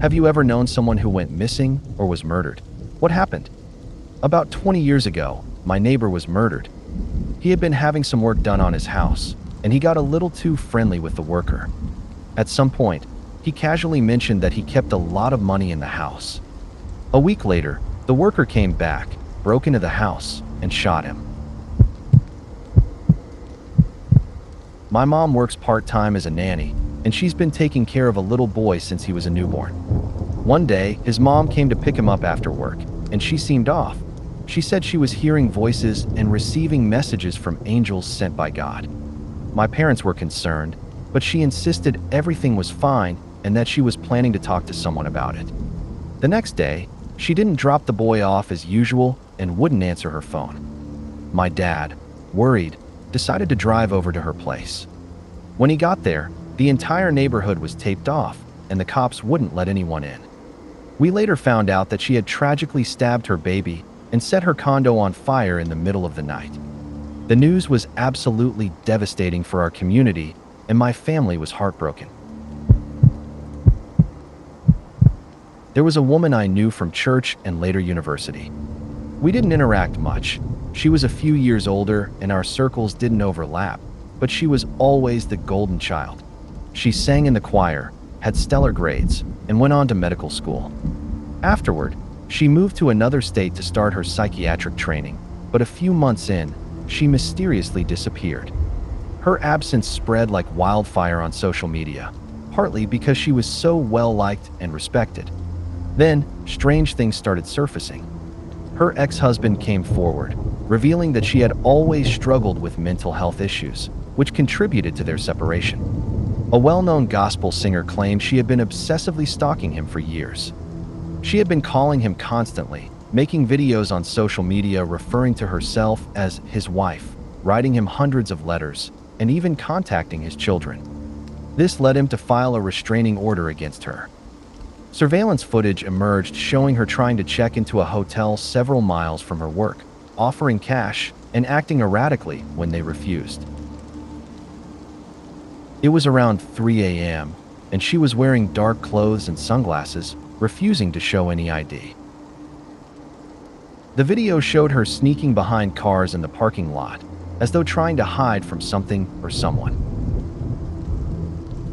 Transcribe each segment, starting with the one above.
Have you ever known someone who went missing or was murdered? What happened? About 20 years ago, my neighbor was murdered. He had been having some work done on his house, and he got a little too friendly with the worker. At some point, he casually mentioned that he kept a lot of money in the house. A week later, the worker came back, broke into the house, and shot him. My mom works part-time as a nanny, and she's been taking care of a little boy since he was a newborn. One day, his mom came to pick him up after work, and she seemed off. She said she was hearing voices and receiving messages from angels sent by God. My parents were concerned, but she insisted everything was fine and that she was planning to talk to someone about it. The next day, she didn't drop the boy off as usual and wouldn't answer her phone. My dad, worried, decided to drive over to her place. When he got there, the entire neighborhood was taped off, and the cops wouldn't let anyone in. We later found out that she had tragically stabbed her baby and set her condo on fire in the middle of the night. The news was absolutely devastating for our community, and my family was heartbroken. There was a woman I knew from church and later university. We didn't interact much. She was a few years older, and our circles didn't overlap, but she was always the golden child. She sang in the choir, had stellar grades, and went on to medical school. Afterward, she moved to another state to start her psychiatric training, but a few months in, she mysteriously disappeared. Her absence spread like wildfire on social media, partly because she was so well-liked and respected. Then, strange things started surfacing. Her ex-husband came forward, revealing that she had always struggled with mental health issues, which contributed to their separation. A well-known gospel singer claimed she had been obsessively stalking him for years. She had been calling him constantly, making videos on social media referring to herself as his wife, writing him hundreds of letters, and even contacting his children. This led him to file a restraining order against her. Surveillance footage emerged showing her trying to check into a hotel several miles from her work, offering cash, and acting erratically when they refused. It was around 3 a.m., and she was wearing dark clothes and sunglasses, refusing to show any ID. The video showed her sneaking behind cars in the parking lot, as though trying to hide from something or someone.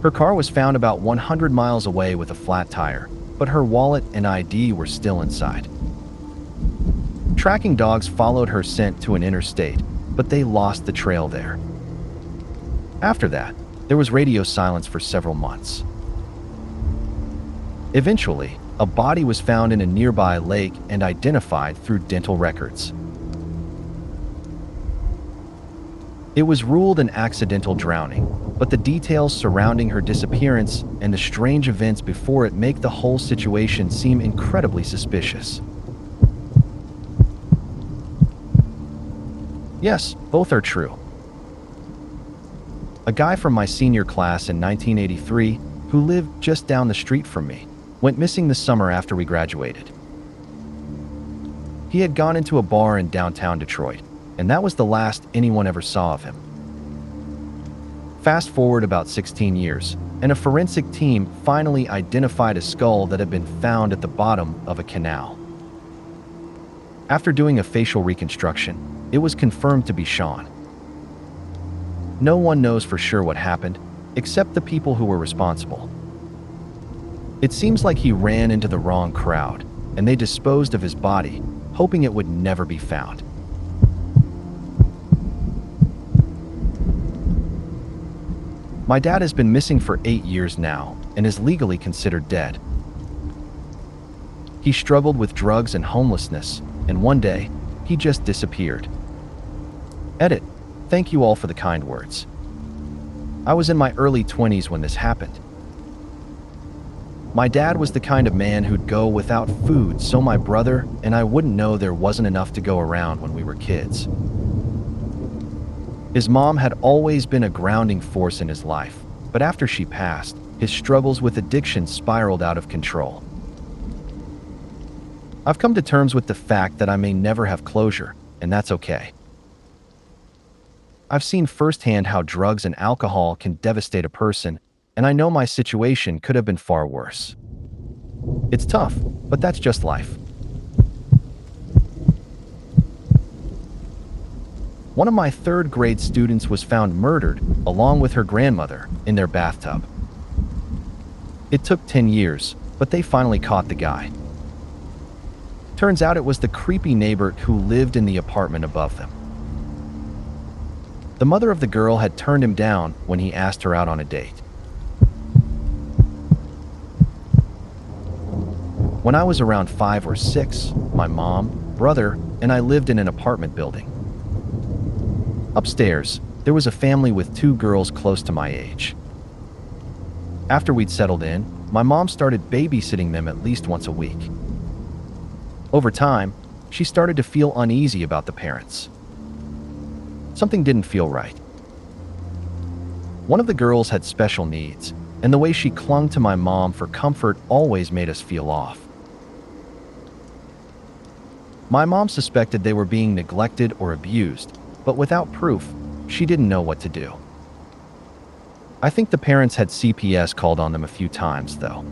Her car was found about 100 miles away with a flat tire, but her wallet and ID were still inside. Tracking dogs followed her scent to an interstate, but they lost the trail there. After that, there was radio silence for several months. Eventually, a body was found in a nearby lake and identified through dental records. It was ruled an accidental drowning, but the details surrounding her disappearance and the strange events before it make the whole situation seem incredibly suspicious. Yes, both are true. A guy from my senior class in 1983, who lived just down the street from me, went missing the summer after we graduated. He had gone into a bar in downtown Detroit, and that was the last anyone ever saw of him. Fast forward about 16 years, and a forensic team finally identified a skull that had been found at the bottom of a canal. After doing a facial reconstruction, it was confirmed to be Sean. No one knows for sure what happened, except the people who were responsible. It seems like he ran into the wrong crowd, and they disposed of his body, hoping it would never be found. My dad has been missing for 8 years now and is legally considered dead. He struggled with drugs and homelessness, and one day, he just disappeared. Edit. Thank you all for the kind words. I was in my early 20s when this happened. My dad was the kind of man who'd go without food so my brother and I wouldn't know there wasn't enough to go around when we were kids. His mom had always been a grounding force in his life, but after she passed, his struggles with addiction spiraled out of control. I've come to terms with the fact that I may never have closure, and that's okay. I've seen firsthand how drugs and alcohol can devastate a person, and I know my situation could have been far worse. It's tough, but that's just life. One of my third grade students was found murdered, along with her grandmother, in their bathtub. It took 10 years, but they finally caught the guy. Turns out it was the creepy neighbor who lived in the apartment above them. The mother of the girl had turned him down when he asked her out on a date. When I was around 5 or 6, my mom, brother, and I lived in an apartment building. Upstairs, there was a family with 2 girls close to my age. After we'd settled in, my mom started babysitting them at least once a week. Over time, she started to feel uneasy about the parents. Something didn't feel right. One of the girls had special needs, and the way she clung to my mom for comfort always made us feel off. My mom suspected they were being neglected or abused, but without proof, she didn't know what to do. I think the parents had CPS called on them a few times, though.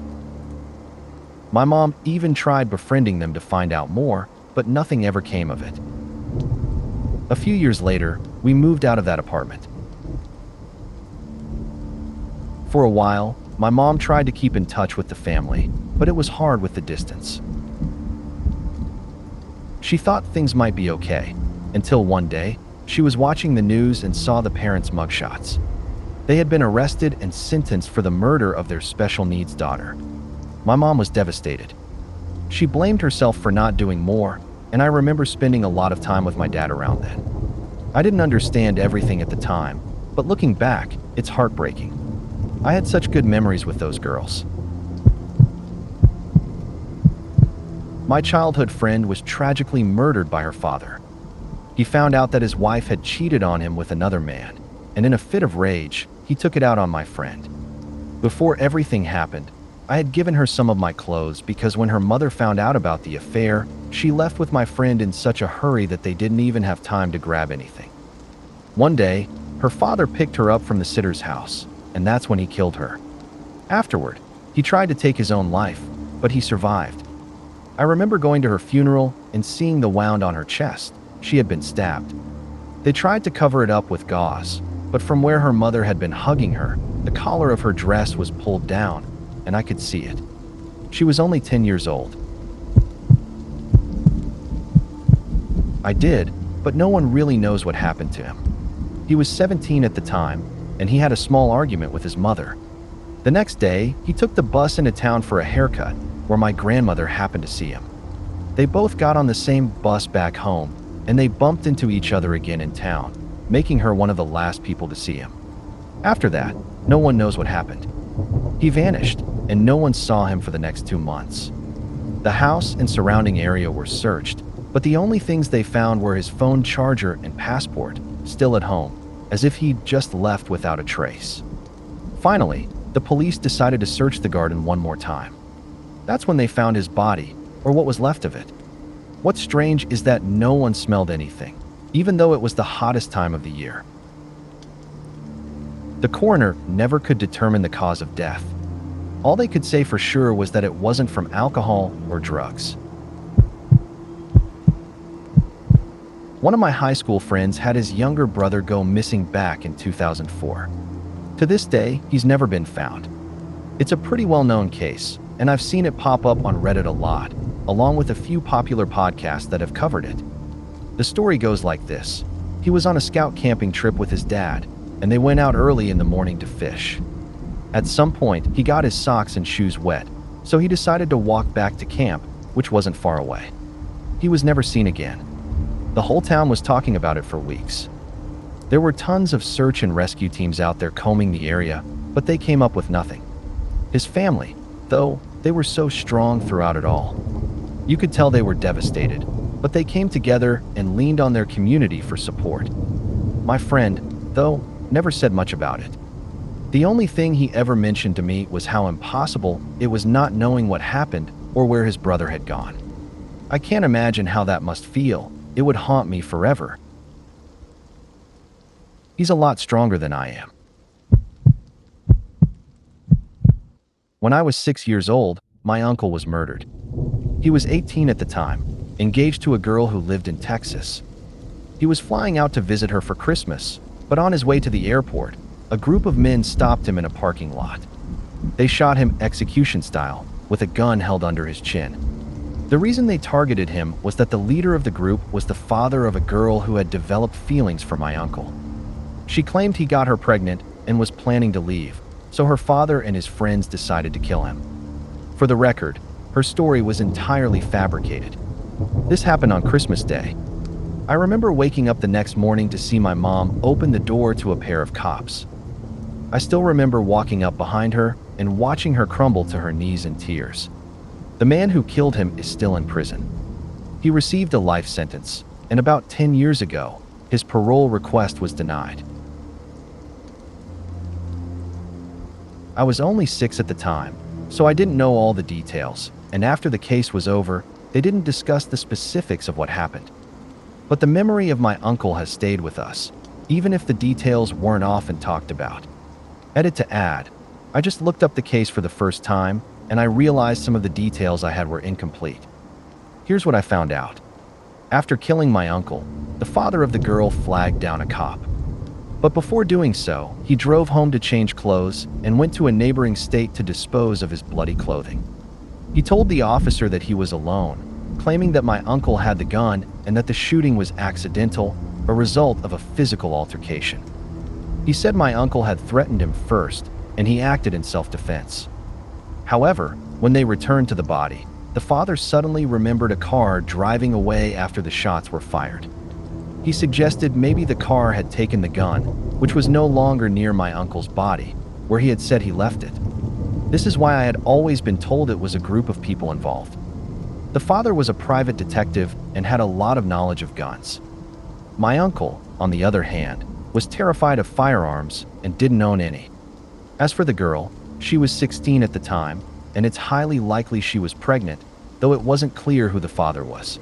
My mom even tried befriending them to find out more, but nothing ever came of it. A few years later, we moved out of that apartment. For a while, my mom tried to keep in touch with the family, but it was hard with the distance. She thought things might be okay, until one day, she was watching the news and saw the parents' mugshots. They had been arrested and sentenced for the murder of their special needs daughter. My mom was devastated. She blamed herself for not doing more, and I remember spending a lot of time with my dad around then. I didn't understand everything at the time, but looking back, it's heartbreaking. I had such good memories with those girls. My childhood friend was tragically murdered by her father. He found out that his wife had cheated on him with another man, and in a fit of rage, he took it out on my friend. Before everything happened, I had given her some of my clothes because when her mother found out about the affair, she left with my friend in such a hurry that they didn't even have time to grab anything. One day, her father picked her up from the sitter's house, and that's when he killed her. Afterward, he tried to take his own life, but he survived. I remember going to her funeral and seeing the wound on her chest. She had been stabbed. They tried to cover it up with gauze, but from where her mother had been hugging her, the collar of her dress was pulled down, and I could see it. She was only 10 years old. I did, but no one really knows what happened to him. He was 17 at the time, and he had a small argument with his mother. The next day, he took the bus into town for a haircut, where my grandmother happened to see him. They both got on the same bus back home, and they bumped into each other again in town, making her one of the last people to see him. After that, no one knows what happened. He vanished, and no one saw him for the next 2 months. The house and surrounding area were searched, but the only things they found were his phone charger and passport, still at home, as if he'd just left without a trace. Finally, the police decided to search the garden one more time. That's when they found his body, or what was left of it. What's strange is that no one smelled anything, even though it was the hottest time of the year. The coroner never could determine the cause of death. All they could say for sure was that it wasn't from alcohol or drugs. One of my high school friends had his younger brother go missing back in 2004. To this day, he's never been found. It's a pretty well-known case, and I've seen it pop up on Reddit a lot, along with a few popular podcasts that have covered it. The story goes like this. He was on a scout camping trip with his dad, and they went out early in the morning to fish. At some point, he got his socks and shoes wet, so he decided to walk back to camp, which wasn't far away. He was never seen again. The whole town was talking about it for weeks. There were tons of search and rescue teams out there combing the area, but they came up with nothing. His family, though, they were so strong throughout it all. You could tell they were devastated, but they came together and leaned on their community for support. My friend, though, never said much about it. The only thing he ever mentioned to me was how impossible it was not knowing what happened or where his brother had gone. I can't imagine how that must feel. It would haunt me forever. He's a lot stronger than I am. When I was 6 years old, my uncle was murdered. He was 18 at the time, engaged to a girl who lived in Texas. He was flying out to visit her for Christmas, but on his way to the airport, a group of men stopped him in a parking lot. They shot him execution style, with a gun held under his chin. The reason they targeted him was that the leader of the group was the father of a girl who had developed feelings for my uncle. She claimed he got her pregnant and was planning to leave, so her father and his friends decided to kill him. For the record, her story was entirely fabricated. This happened on Christmas Day. I remember waking up the next morning to see my mom open the door to a pair of cops. I still remember walking up behind her and watching her crumble to her knees in tears. The man who killed him is still in prison. He received a life sentence, and about 10 years ago, his parole request was denied. I was only 6 at the time, so I didn't know all the details, and after the case was over, they didn't discuss the specifics of what happened. But the memory of my uncle has stayed with us, even if the details weren't often talked about. Edit.To, I just looked up the case for the first time, and I realized some of the details I had were incomplete. Here's what I found out. After killing my uncle, the father of the girl flagged down a cop. But before doing so, he drove home to change clothes and went to a neighboring state to dispose of his bloody clothing. He told the officer that he was alone, claiming that my uncle had the gun and that the shooting was accidental, a result of a physical altercation. He said my uncle had threatened him first, and he acted in self-defense. However, when they returned to the body, the father suddenly remembered a car driving away after the shots were fired. He suggested maybe the car had taken the gun, which was no longer near my uncle's body, where he had said he left it. This is why I had always been told it was a group of people involved. The father was a private detective and had a lot of knowledge of guns. My uncle, on the other hand, was terrified of firearms and didn't own any. As for the girl, she was 16 at the time, and it's highly likely she was pregnant, though it wasn't clear who the father was.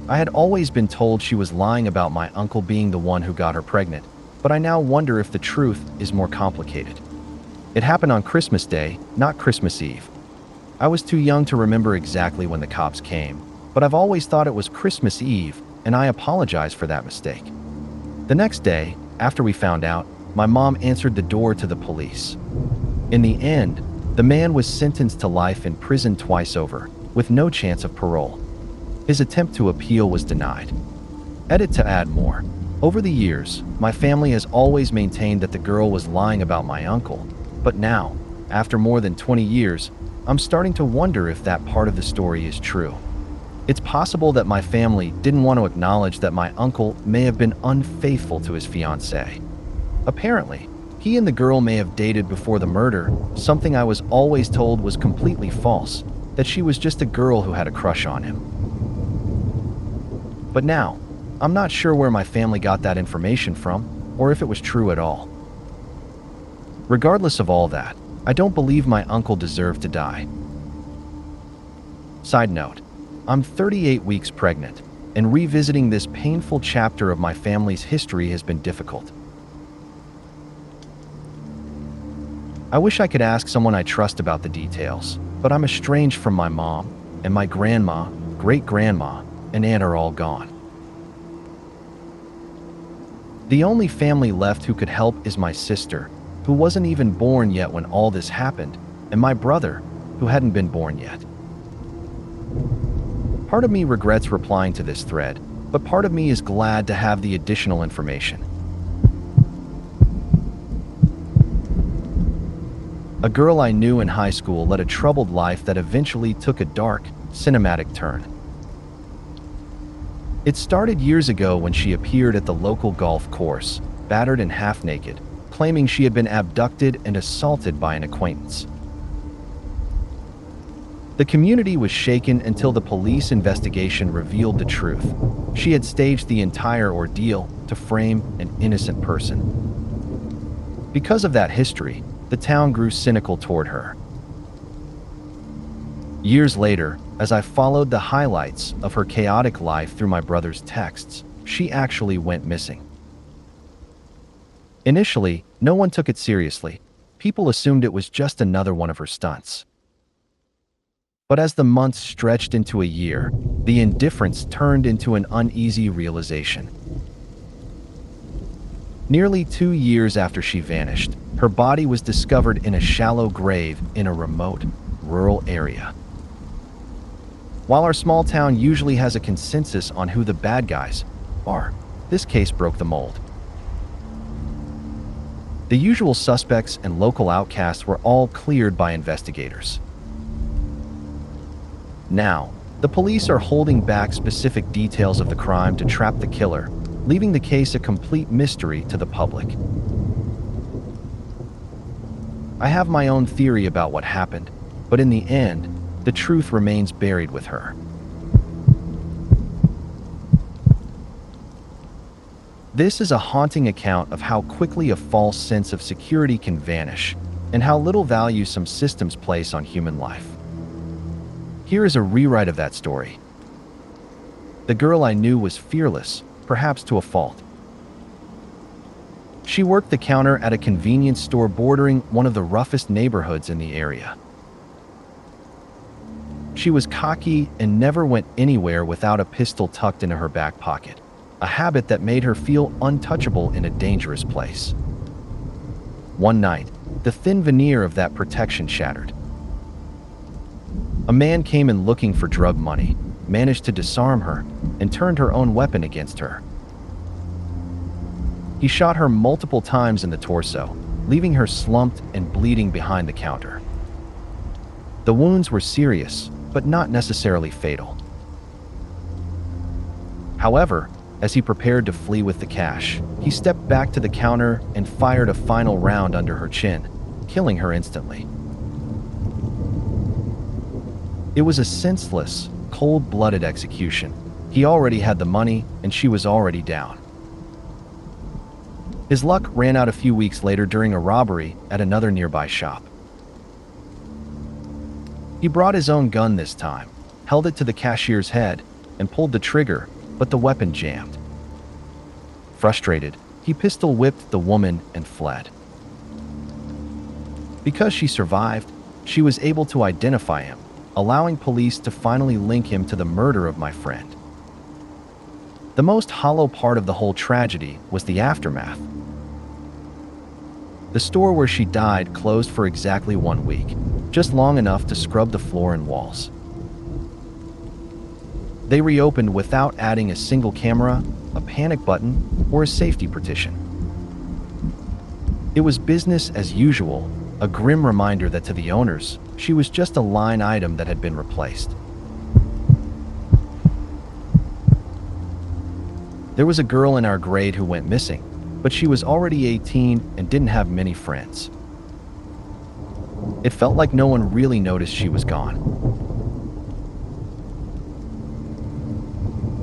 I had always been told she was lying about my uncle being the one who got her pregnant, but I now wonder if the truth is more complicated. It happened on Christmas Day, not Christmas Eve. I was too young to remember exactly when the cops came, but I've always thought it was Christmas Eve, and I apologize for that mistake. The next day, after we found out, my mom answered the door to the police. In the end, the man was sentenced to life in prison twice over, with no chance of parole. His attempt to appeal was denied. Edit.To more. Over the years, my family has always maintained that the girl was lying about my uncle, but now, after more than 20 years, I'm starting to wonder if that part of the story is true. It's possible that my family didn't want to acknowledge that my uncle may have been unfaithful to his fiancée. Apparently, he and the girl may have dated before the murder, something I was always told was completely false, that she was just a girl who had a crush on him. But now, I'm not sure where my family got that information from, or if it was true at all. Regardless of all that, I don't believe my uncle deserved to die. Side note, I'm 38 weeks pregnant, and revisiting this painful chapter of my family's history has been difficult. I wish I could ask someone I trust about the details, but I'm estranged from my mom, and my grandma, great-grandma, and aunt are all gone. The only family left who could help is my sister, who wasn't even born yet when all this happened, and my brother, who hadn't been born yet. Part of me regrets replying to this thread, but part of me is glad to have the additional information. A girl I knew in high school led a troubled life that eventually took a dark, cinematic turn. It started years ago when she appeared at the local golf course, battered and half-naked, claiming she had been abducted and assaulted by an acquaintance. The community was shaken until the police investigation revealed the truth. She had staged the entire ordeal to frame an innocent person. Because of that history, the town grew cynical toward her. Years later, as I followed the highlights of her chaotic life through my brother's texts, she actually went missing. Initially, no one took it seriously. People assumed it was just another one of her stunts. But as the months stretched into a year, the indifference turned into an uneasy realization. Nearly 2 years after she vanished, her body was discovered in a shallow grave in a remote, rural area. While our small town usually has a consensus on who the bad guys are, this case broke the mold. The usual suspects and local outcasts were all cleared by investigators. Now, the police are holding back specific details of the crime to trap the killer, leaving the case a complete mystery to the public. I have my own theory about what happened, but in the end, the truth remains buried with her. This is a haunting account of how quickly a false sense of security can vanish, and how little value some systems place on human life. Here is a rewrite of that story. The girl I knew was fearless, perhaps to a fault. She worked the counter at a convenience store bordering one of the roughest neighborhoods in the area. She was cocky and never went anywhere without a pistol tucked into her back pocket, a habit that made her feel untouchable in a dangerous place. One night, the thin veneer of that protection shattered. A man came in looking for drug money, managed to disarm her, and turned her own weapon against her. He shot her multiple times in the torso, leaving her slumped and bleeding behind the counter. The wounds were serious, but not necessarily fatal. However, as he prepared to flee with the cash, he stepped back to the counter and fired a final round under her chin, killing her instantly. It was a senseless, cold-blooded execution. He already had the money, and she was already down. His luck ran out a few weeks later during a robbery at another nearby shop. He brought his own gun this time, held it to the cashier's head, and pulled the trigger, but the weapon jammed. Frustrated, he pistol-whipped the woman and fled. Because she survived, she was able to identify him, allowing police to finally link him to the murder of my friend. The most hollow part of the whole tragedy was the aftermath. The store where she died closed for exactly 1 week, just long enough to scrub the floor and walls. They reopened without adding a single camera, a panic button, or a safety partition. It was business as usual, a grim reminder that to the owners, she was just a line item that had been replaced. There was a girl in our grade who went missing, but she was already 18 and didn't have many friends. It felt like no one really noticed she was gone.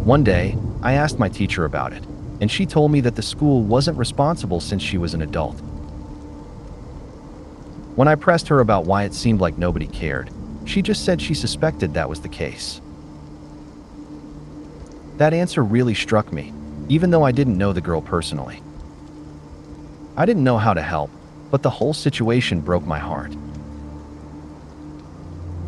One day, I asked my teacher about it, and she told me that the school wasn't responsible since she was an adult. When I pressed her about why it seemed like nobody cared, she just said she suspected that was the case. That answer really struck me, even though I didn't know the girl personally. I didn't know how to help, but the whole situation broke my heart.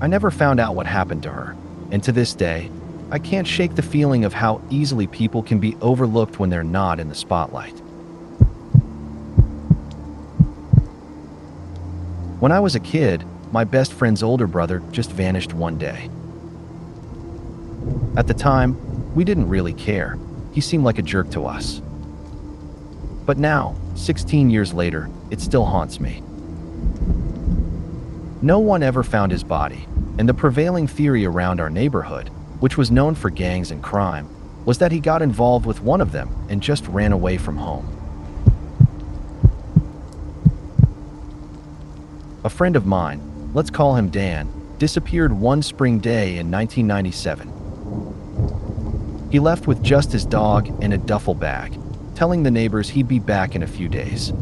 I never found out what happened to her, and to this day, I can't shake the feeling of how easily people can be overlooked when they're not in the spotlight. When I was a kid, my best friend's older brother just vanished one day. At the time, we didn't really care. He seemed like a jerk to us. But now, 16 years later, it still haunts me. No one ever found his body, and the prevailing theory around our neighborhood, which was known for gangs and crime, was that he got involved with one of them and just ran away from home. A friend of mine, let's call him Dan, disappeared one spring day in 1997. He left with just his dog and a duffel bag, telling the neighbors he'd be back in a few days.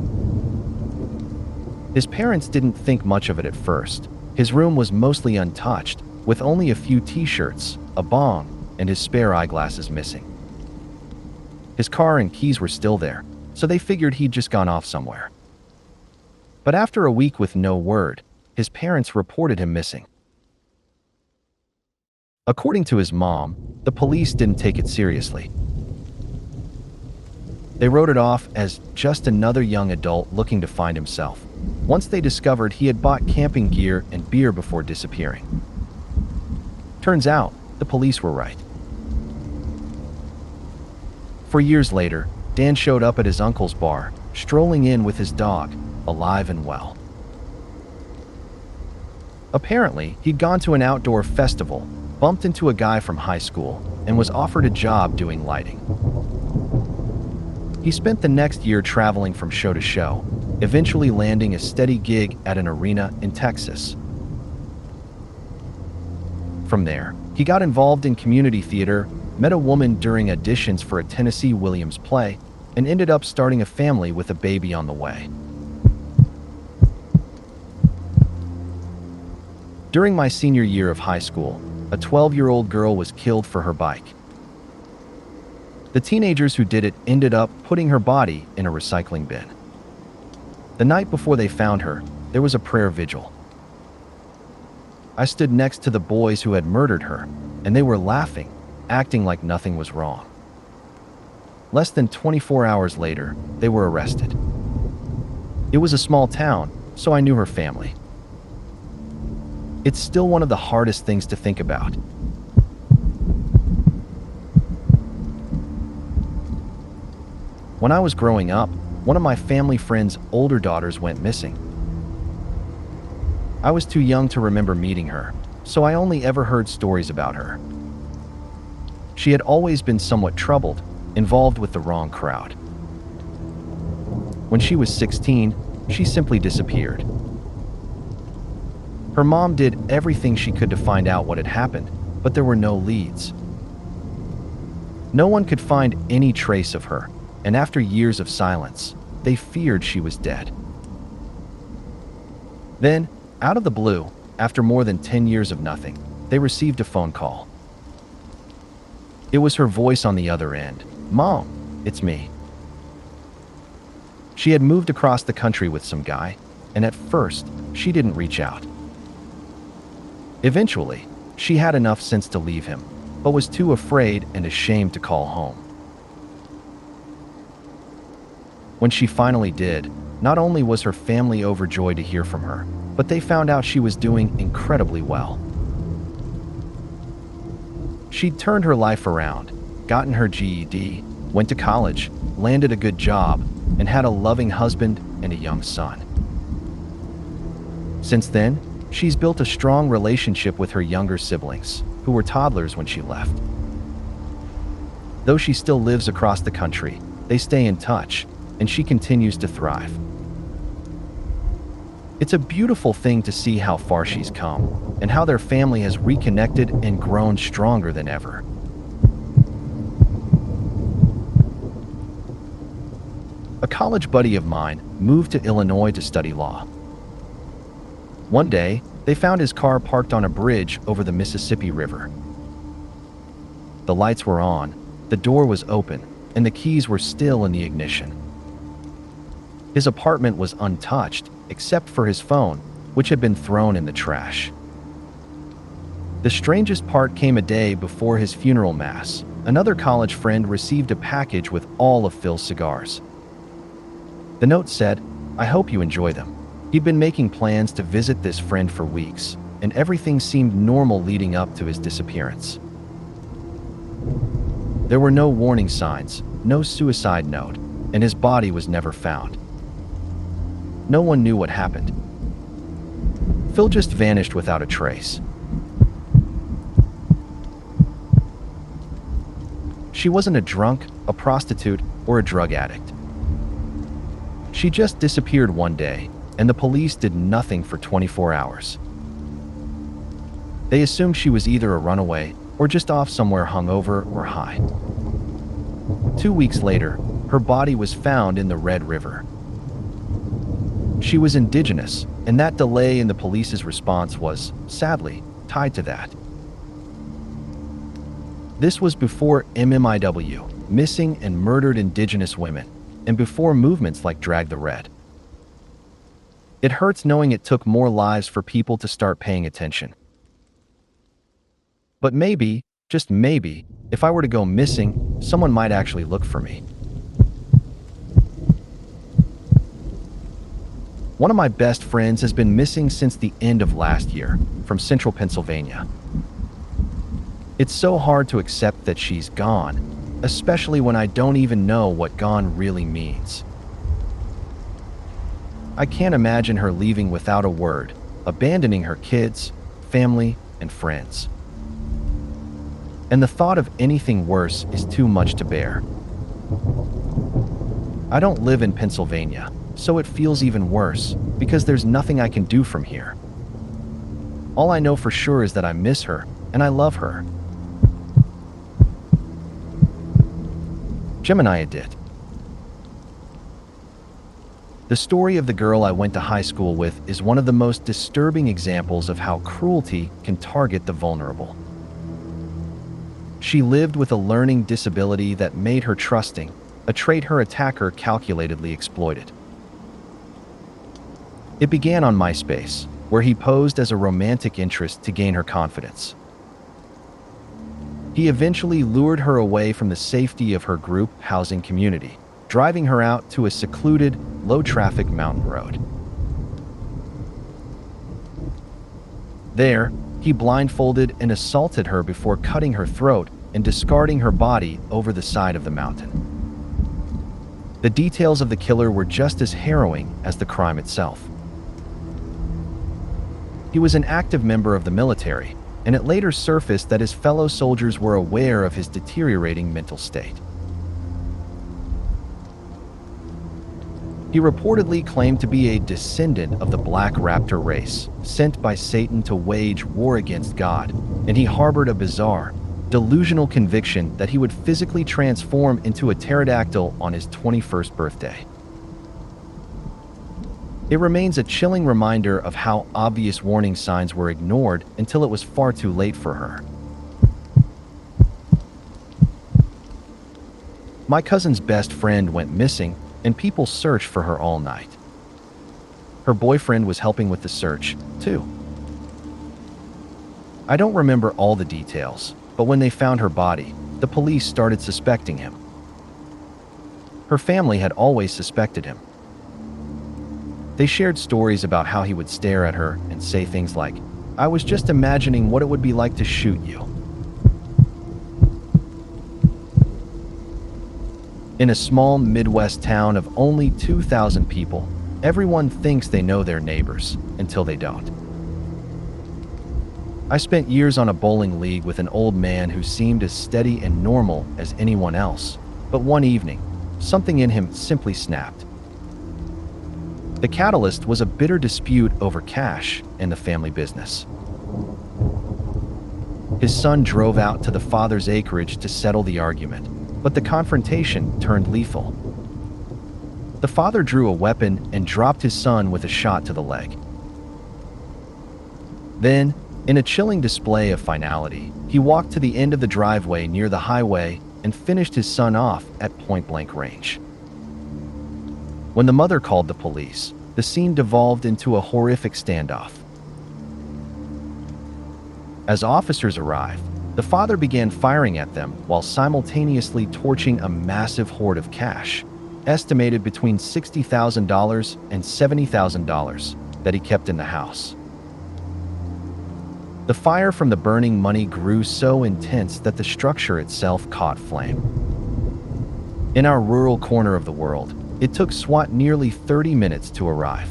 His parents didn't think much of it at first. His room was mostly untouched, with only a few t-shirts, a bong, and his spare eyeglasses missing. His car and keys were still there, so they figured he'd just gone off somewhere. But after a week with no word, his parents reported him missing. According to his mom, the police didn't take it seriously. They wrote it off as just another young adult looking to find himself, once they discovered he had bought camping gear and beer before disappearing. Turns out, the police were right. 4 years later, Dan showed up at his uncle's bar, strolling in with his dog, alive and well. Apparently, he'd gone to an outdoor festival, bumped into a guy from high school, and was offered a job doing lighting. He spent the next year traveling from show to show, eventually landing a steady gig at an arena in Texas. From there, he got involved in community theater, met a woman during auditions for a Tennessee Williams play, and ended up starting a family with a baby on the way. During my senior year of high school, a 12-year-old girl was killed for her bike. The teenagers who did it ended up putting her body in a recycling bin. The night before they found her, there was a prayer vigil. I stood next to the boys who had murdered her, and they were laughing, acting like nothing was wrong. Less than 24 hours later, they were arrested. It was a small town, so I knew her family. It's still one of the hardest things to think about. When I was growing up, one of my family friend's older daughters went missing. I was too young to remember meeting her, so I only ever heard stories about her. She had always been somewhat troubled, involved with the wrong crowd. When she was 16, she simply disappeared. Her mom did everything she could to find out what had happened, but there were no leads. No one could find any trace of her, and after years of silence, they feared she was dead. Then, out of the blue, after more than 10 years of nothing, they received a phone call. It was her voice on the other end. "Mom, it's me." She had moved across the country with some guy, and at first, she didn't reach out. Eventually, she had enough sense to leave him, but was too afraid and ashamed to call home. When she finally did, not only was her family overjoyed to hear from her, but they found out she was doing incredibly well. She'd turned her life around, gotten her GED, went to college, landed a good job, and had a loving husband and a young son. Since then, she's built a strong relationship with her younger siblings, who were toddlers when she left. Though she still lives across the country, they stay in touch, and she continues to thrive. It's a beautiful thing to see how far she's come, and how their family has reconnected and grown stronger than ever. A college buddy of mine moved to Illinois to study law. One day, they found his car parked on a bridge over the Mississippi River. The lights were on, the door was open, and the keys were still in the ignition. His apartment was untouched, except for his phone, which had been thrown in the trash. The strangest part came a day before his funeral mass. Another college friend received a package with all of Phil's cigars. The note said, "I hope you enjoy them." He'd been making plans to visit this friend for weeks, and everything seemed normal leading up to his disappearance. There were no warning signs, no suicide note, and his body was never found. No one knew what happened. Phil just vanished without a trace. She wasn't a drunk, a prostitute, or a drug addict. She just disappeared one day, and the police did nothing for 24 hours. They assumed she was either a runaway or just off somewhere hungover or high. 2 weeks later, her body was found in the Red River. She was indigenous, and that delay in the police's response was, sadly, tied to that. This was before MMIW, Missing and Murdered Indigenous Women, and before movements like Drag the Red. It hurts knowing it took more lives for people to start paying attention. But maybe, just maybe, if I were to go missing, someone might actually look for me. One of my best friends has been missing since the end of last year, from central Pennsylvania. It's so hard to accept that she's gone, especially when I don't even know what gone really means. I can't imagine her leaving without a word, abandoning her kids, family, and friends. And the thought of anything worse is too much to bear. I don't live in Pennsylvania, so it feels even worse, because there's nothing I can do from here. All I know for sure is that I miss her, and I love her. It.The. The story of the girl I went to high school with is one of the most disturbing examples of how cruelty can target the vulnerable. She lived with a learning disability that made her trusting, a trait her attacker calculatedly exploited. It began on MySpace, where he posed as a romantic interest to gain her confidence. He eventually lured her away from the safety of her group housing community, driving her out to a secluded, low-traffic mountain road. There, he blindfolded and assaulted her before cutting her throat and discarding her body over the side of the mountain. The details of the killer were just as harrowing as the crime itself. He was an active member of the military, and it later surfaced that his fellow soldiers were aware of his deteriorating mental state. He reportedly claimed to be a descendant of the Black Raptor race, sent by Satan to wage war against God, and he harbored a bizarre, delusional conviction that he would physically transform into a pterodactyl on his 21st birthday. It remains a chilling reminder of how obvious warning signs were ignored until it was far too late for her. My cousin's best friend went missing, and people searched for her all night. Her boyfriend was helping with the search, too. I don't remember all the details, but when they found her body, the police started suspecting him. Her family had always suspected him. They shared stories about how he would stare at her and say things like, "I was just imagining what it would be like to shoot you." In a small Midwest town of only 2,000 people, everyone thinks they know their neighbors until they don't. I spent years on a bowling league with an old man who seemed as steady and normal as anyone else, but one evening, something in him simply snapped. The catalyst was a bitter dispute over cash and the family business. His son drove out to the father's acreage to settle the argument, but the confrontation turned lethal. The father drew a weapon and dropped his son with a shot to the leg. Then, in a chilling display of finality, he walked to the end of the driveway near the highway and finished his son off at point-blank range. When the mother called the police, the scene devolved into a horrific standoff. As officers arrived, the father began firing at them while simultaneously torching a massive hoard of cash, estimated between $60,000 and $70,000, that he kept in the house. The fire from the burning money grew so intense that the structure itself caught flame. In our rural corner of the world, it took SWAT nearly 30 minutes to arrive.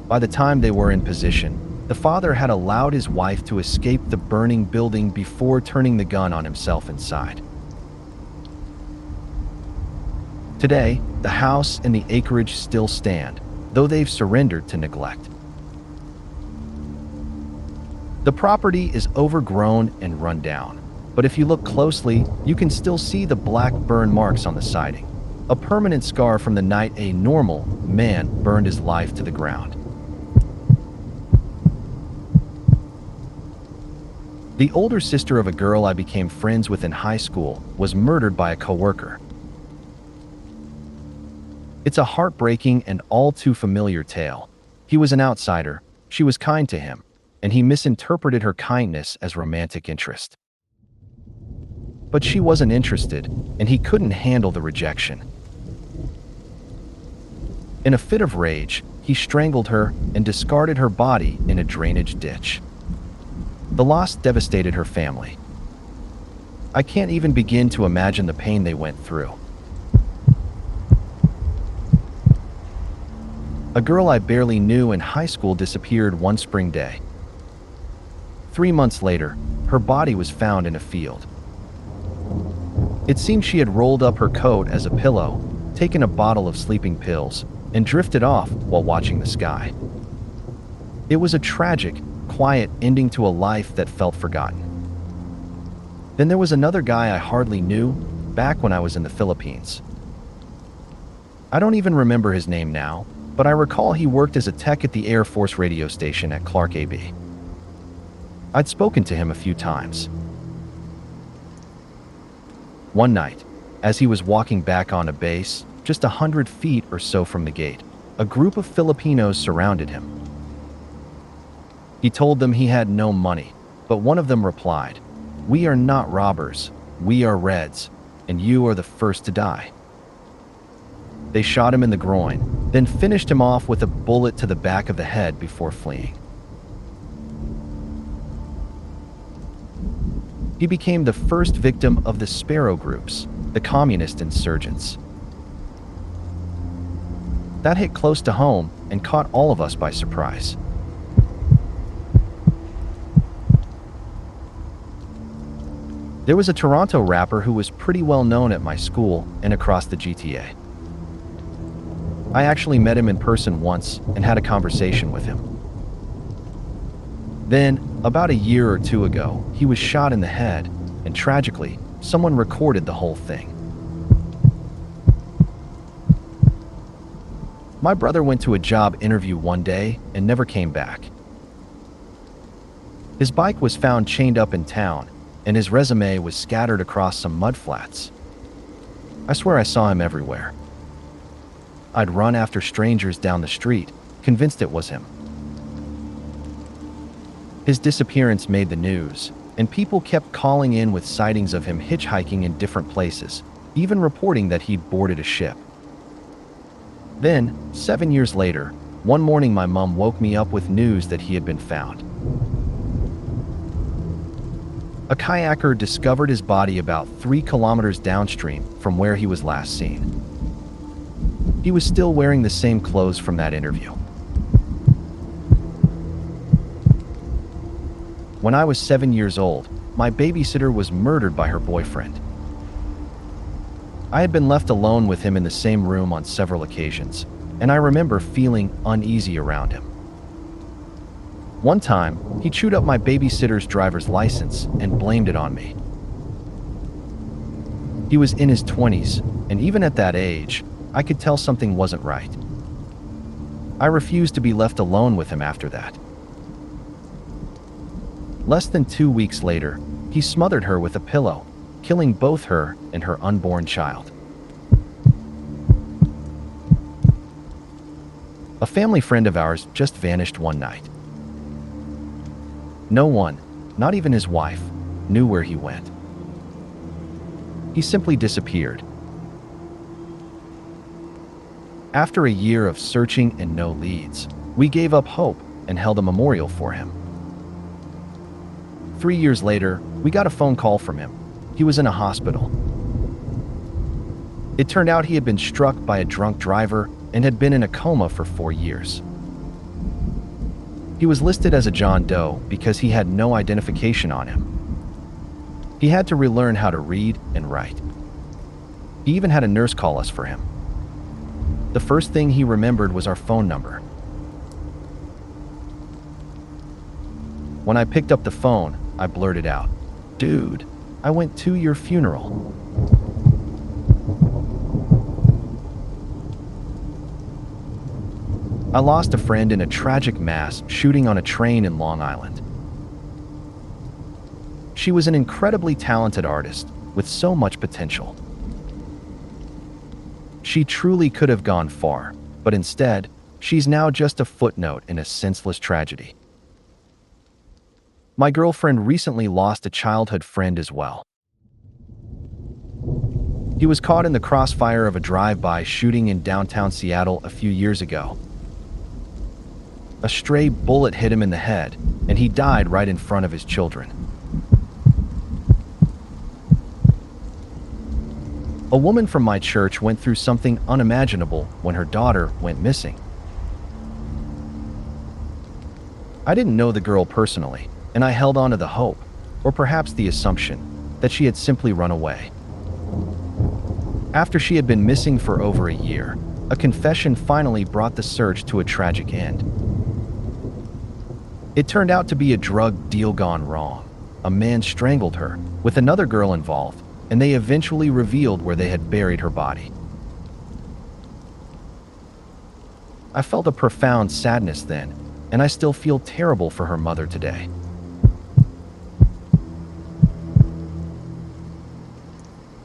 By the time they were in position, the father had allowed his wife to escape the burning building before turning the gun on himself inside. Today, the house and the acreage still stand, though they've surrendered to neglect. The property is overgrown and run down, but if you look closely, you can still see the black burn marks on the siding, a permanent scar from the night a normal man burned his life to the ground. The older sister of a girl I became friends with in high school was murdered by a coworker. It's a heartbreaking and all too familiar tale. He was an outsider, she was kind to him, and he misinterpreted her kindness as romantic interest. But she wasn't interested, and he couldn't handle the rejection. In a fit of rage, he strangled her and discarded her body in a drainage ditch. The loss devastated her family. I can't even begin to imagine the pain they went through. A girl I barely knew in high school disappeared one spring day. 3 months later, her body was found in a field. It seemed she had rolled up her coat as a pillow, taken a bottle of sleeping pills, and drifted off while watching the sky. It was a tragic, quiet ending to a life that felt forgotten. Then there was another guy I hardly knew, back when I was in the Philippines. I don't even remember his name now, but I recall he worked as a tech at the Air Force radio station at Clark-A. I'd spoken to him a few times. One night, as he was walking back on a base, just 100 feet or so from the gate, a group of Filipinos surrounded him. He told them he had no money, but one of them replied, "We are not robbers, we are Reds, and you are the first to die." They shot him in the groin, then finished him off with a bullet to the back of the head before fleeing. He became the first victim of the Sparrow groups, the communist insurgents. That hit close to home and caught all of us by surprise. There was a Toronto rapper who was pretty well known at my school and across the GTA. I actually met him in person once and had a conversation with him. Then, about a year or two ago, he was shot in the head, and tragically, someone recorded the whole thing. My brother went to a job interview one day and never came back. His bike was found chained up in town, and his resume was scattered across some mudflats. I swear I saw him everywhere. I'd run after strangers down the street, convinced it was him. His disappearance made the news, and people kept calling in with sightings of him hitchhiking in different places, even reporting that he'd boarded a ship. Then, 7 years later, one morning my mom woke me up with news that he had been found. A kayaker discovered his body about 3 kilometers downstream from where he was last seen. He was still wearing the same clothes from that interview. When I was 7 years old, my babysitter was murdered by her boyfriend. I had been left alone with him in the same room on several occasions, and I remember feeling uneasy around him. One time, he chewed up my babysitter's driver's license and blamed it on me. He was in his 20s, and even at that age, I could tell something wasn't right. I refused to be left alone with him after that. Less than 2 weeks later, he smothered her with a pillow, killing both her and her unborn child. A family friend of ours just vanished one night. No one, not even his wife, knew where he went. He simply disappeared. After a year of searching and no leads, we gave up hope and held a memorial for him. 3 years later, we got a phone call from him. He was in a hospital. It turned out he had been struck by a drunk driver and had been in a coma for 4 years. He was listed as a John Doe because he had no identification on him. He had to relearn how to read and write. He even had a nurse call us for him. The first thing he remembered was our phone number. When I picked up the phone, I blurted out, "Dude, I went to your funeral." I lost a friend in a tragic mass shooting on a train in Long Island. She was an incredibly talented artist with so much potential. She truly could have gone far, but instead, she's now just a footnote in a senseless tragedy. My girlfriend recently lost a childhood friend as well. He was caught in the crossfire of a drive-by shooting in downtown Seattle a few years ago. A stray bullet hit him in the head, and he died right in front of his children. A woman from my church went through something unimaginable when her daughter went missing. I didn't know the girl personally, and I held on to the hope, or perhaps the assumption, that she had simply run away. After she had been missing for over a year, a confession finally brought the search to a tragic end. It turned out to be a drug deal gone wrong. A man strangled her, with another girl involved, and they eventually revealed where they had buried her body. I felt a profound sadness then, and I still feel terrible for her mother today.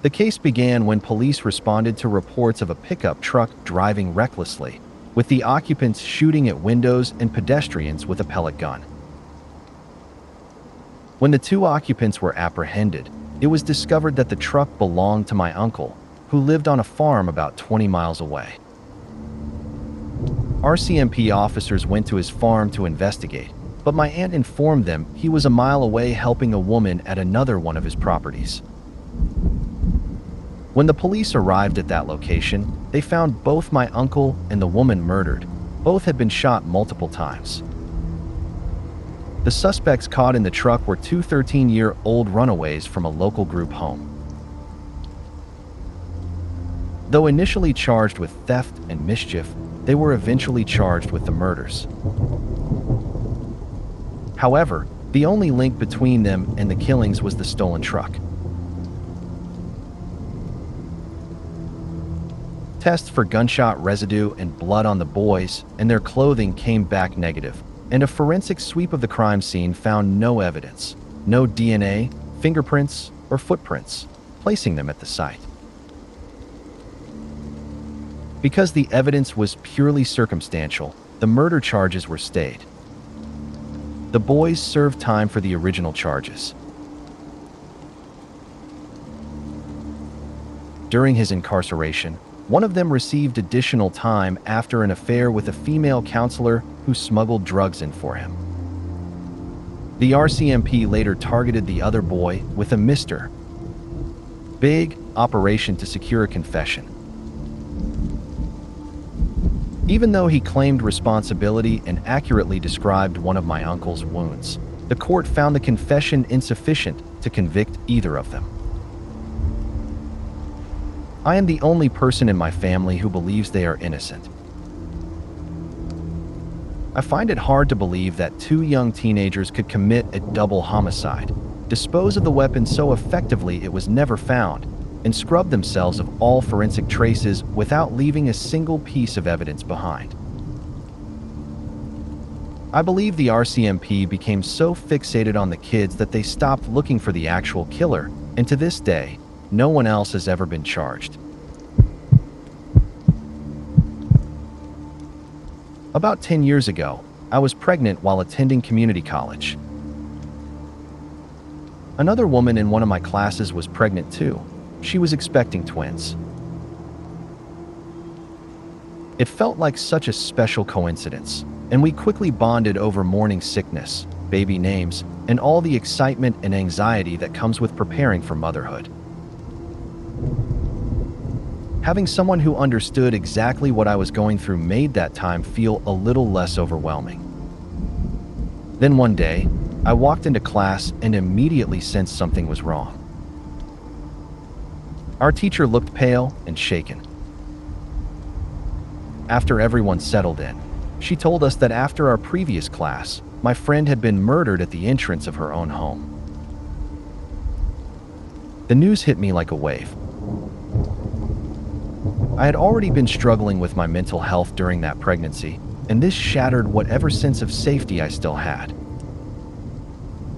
The case began when police responded to reports of a pickup truck driving recklessly, with the occupants shooting at windows and pedestrians with a pellet gun. When the two occupants were apprehended, it was discovered that the truck belonged to my uncle, who lived on a farm about 20 miles away. RCMP officers went to his farm to investigate, but my aunt informed them he was a mile away helping a woman at another one of his properties. When the police arrived at that location, they found both my uncle and the woman murdered. Both had been shot multiple times. The suspects caught in the truck were two 13-year-old runaways from a local group home. Though initially charged with theft and mischief, they were eventually charged with the murders. However, the only link between them and the killings was the stolen truck. Tests for gunshot residue and blood on the boys and their clothing came back negative, and a forensic sweep of the crime scene found no evidence, no DNA, fingerprints, or footprints, placing them at the site. Because the evidence was purely circumstantial, the murder charges were stayed. The boys served time for the original charges. During his incarceration, one of them received additional time after an affair with a female counselor who smuggled drugs in for him. The RCMP later targeted the other boy with a Mr. Big operation to secure a confession. Even though he claimed responsibility and accurately described one of my uncle's wounds, the court found the confession insufficient to convict either of them. I am the only person in my family who believes they are innocent. I find it hard to believe that two young teenagers could commit a double homicide, dispose of the weapon so effectively it was never found, and scrub themselves of all forensic traces without leaving a single piece of evidence behind. I believe the RCMP became so fixated on the kids that they stopped looking for the actual killer, and to this day, no one else has ever been charged. About 10 years ago, I was pregnant while attending community college. Another woman in one of my classes was pregnant too. She was expecting twins. It felt like such a special coincidence, and we quickly bonded over morning sickness, baby names, and all the excitement and anxiety that comes with preparing for motherhood. Having someone who understood exactly what I was going through made that time feel a little less overwhelming. Then one day, I walked into class and immediately sensed something was wrong. Our teacher looked pale and shaken. After everyone settled in, she told us that after our previous class, my friend had been murdered at the entrance of her own home. The news hit me like a wave. I had already been struggling with my mental health during that pregnancy, and this shattered whatever sense of safety I still had.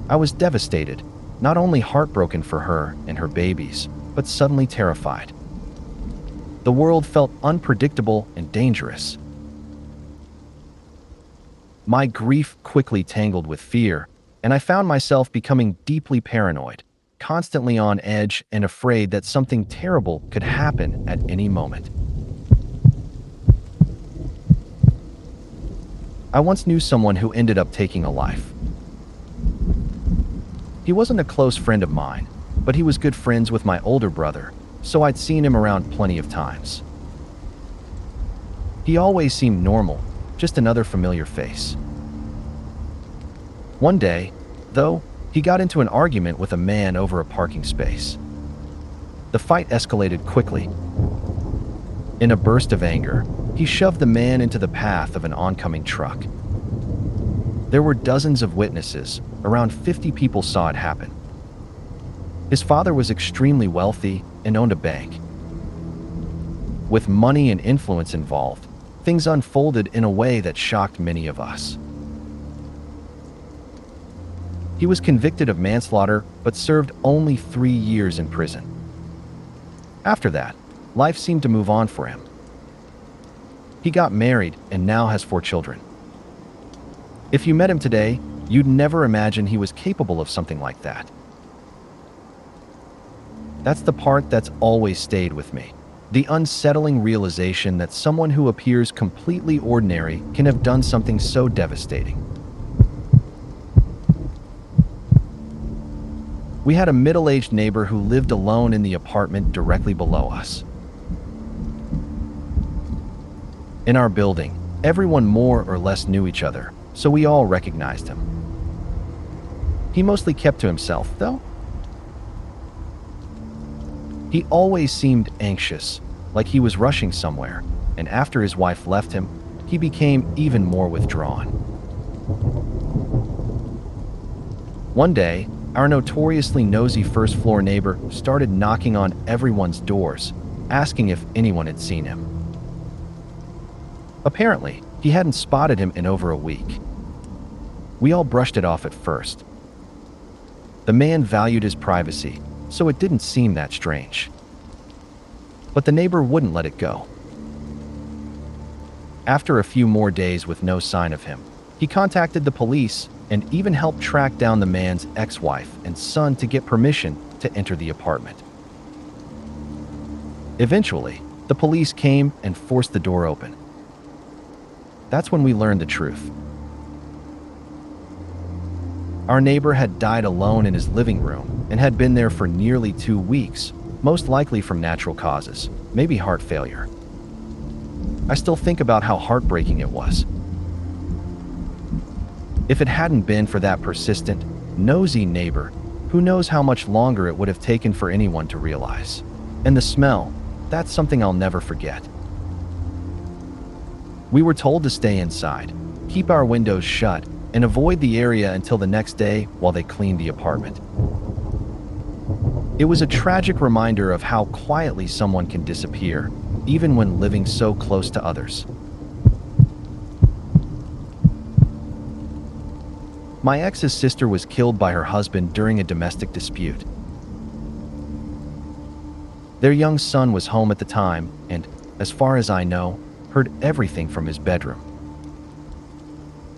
I was devastated, not only heartbroken for her and her babies, but suddenly terrified. The world felt unpredictable and dangerous. My grief quickly tangled with fear, and I found myself becoming deeply paranoid, constantly on edge and afraid that something terrible could happen at any moment. I once knew someone who ended up taking a life. He wasn't a close friend of mine, but he was good friends with my older brother, so I'd seen him around plenty of times. He always seemed normal, just another familiar face. One day, though, he got into an argument with a man over a parking space. The fight escalated quickly. In a burst of anger, he shoved the man into the path of an oncoming truck. There were dozens of witnesses. Around 50 people saw it happen. His father was extremely wealthy and owned a bank. With money and influence involved, things unfolded in a way that shocked many of us. He was convicted of manslaughter, but served only 3 years in prison. After that, life seemed to move on for him. He got married and now has 4 children. If you met him today, you'd never imagine he was capable of something like that. That's the part that's always stayed with me. The unsettling realization that someone who appears completely ordinary can have done something so devastating. We had a middle-aged neighbor who lived alone in the apartment directly below us. In our building, everyone more or less knew each other, so we all recognized him. He mostly kept to himself, though. He always seemed anxious, like he was rushing somewhere, and after his wife left him, he became even more withdrawn. One day, our notoriously nosy first-floor neighbor started knocking on everyone's doors, asking if anyone had seen him. Apparently, he hadn't spotted him in over a week. We all brushed it off at first. The man valued his privacy, so it didn't seem that strange. But the neighbor wouldn't let it go. After a few more days with no sign of him, he contacted the police and even helped track down the man's ex-wife and son to get permission to enter the apartment. Eventually, the police came and forced the door open. That's when we learned the truth. Our neighbor had died alone in his living room and had been there for nearly 2 weeks, most likely from natural causes, maybe heart failure. I still think about how heartbreaking it was. If it hadn't been for that persistent, nosy neighbor, who knows how much longer it would have taken for anyone to realize. And the smell, that's something I'll never forget. We were told to stay inside, keep our windows shut, and avoid the area until the next day while they cleaned the apartment. It was a tragic reminder of how quietly someone can disappear, even when living so close to others. My ex's sister was killed by her husband during a domestic dispute. Their young son was home at the time and, as far as I know, heard everything from his bedroom.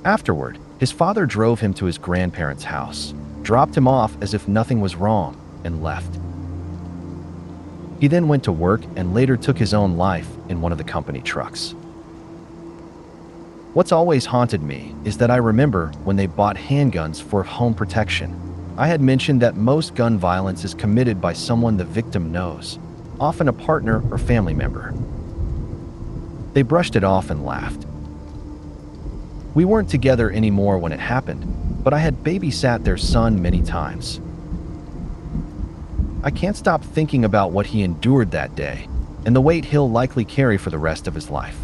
Afterward, his father drove him to his grandparents' house, dropped him off as if nothing was wrong, and left. He then went to work and later took his own life in one of the company trucks. What's always haunted me is that I remember when they bought handguns for home protection. I had mentioned that most gun violence is committed by someone the victim knows, often a partner or family member. They brushed it off and laughed. We weren't together anymore when it happened, but I had babysat their son many times. I can't stop thinking about what he endured that day and the weight he'll likely carry for the rest of his life.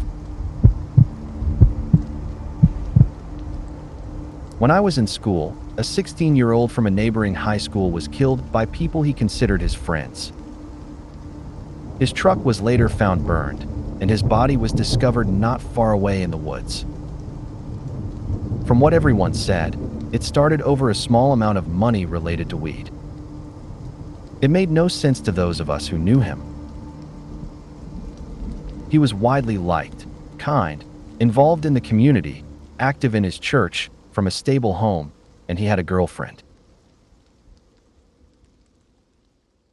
When I was in school, a 16-year-old from a neighboring high school was killed by people he considered his friends. His truck was later found burned, and his body was discovered not far away in the woods. From what everyone said, it started over a small amount of money related to weed. It made no sense to those of us who knew him. He was widely liked, kind, involved in the community, active in his church, from a stable home, and he had a girlfriend.